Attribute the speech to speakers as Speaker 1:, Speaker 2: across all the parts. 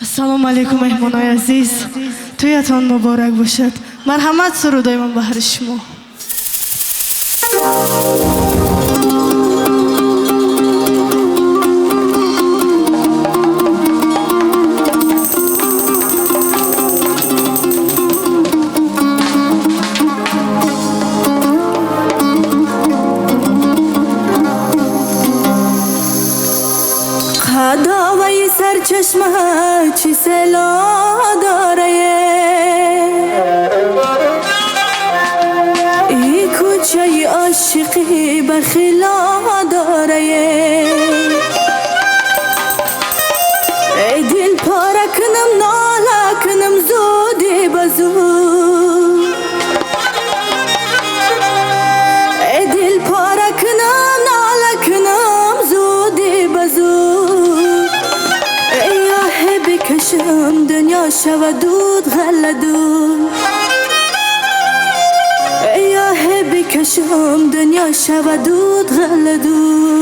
Speaker 1: ассалому алайкум меҳмонои азиз, тӯятон муборак бошад. Марҳамат сурудоимон ба ҳари шумо.
Speaker 2: خداوی سرچشمه چی سلا داره ای کوچه عاشقی بخیلا داره ای دل پاره کنم ناله کنم زودی بزود ای دل پاره کنم ناله کنم زودی بزود بکشم دنیا شود دود غلدود ایاه بکشم دنیا شود دود غلدود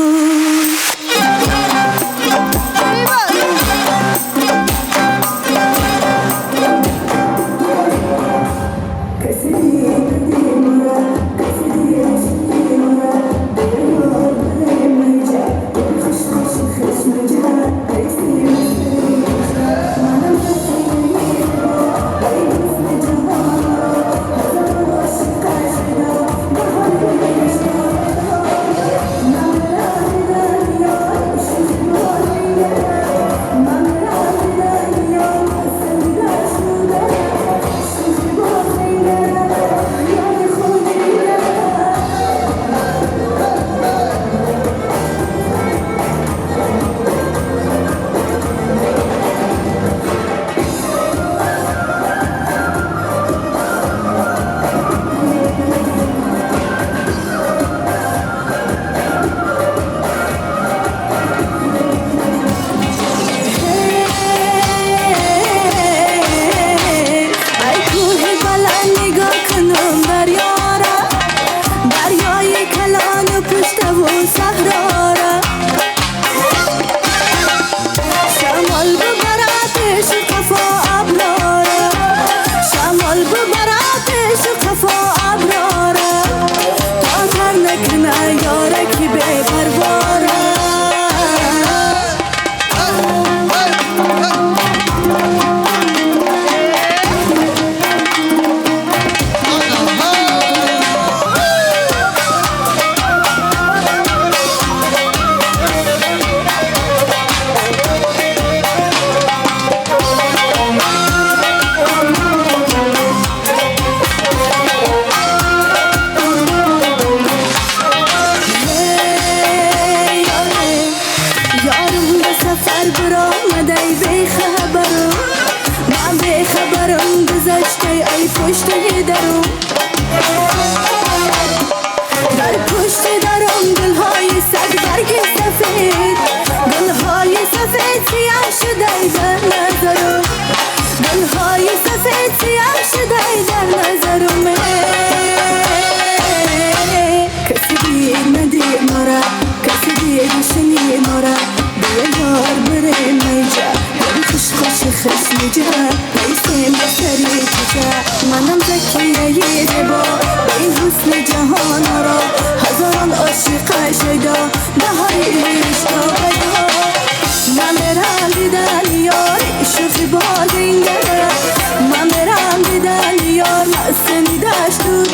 Speaker 2: پشت درم در پشت درم دلهای سگ برگ سفید دلهای سفید سیاه شده در نظرم دلهای سفید سیاه شده در نظرم کسی دید ندید مرا کسی دید شنید مرا بیار بره میجا خوش خوش خشم جا نیستیم بسری کجا منم زکیه زبا این حسن جهان را هزاران عاشق شیدا بهای عشق بدا من برم دیدن یار شوخی بازینگره من برم دیدن یار مستنی داشت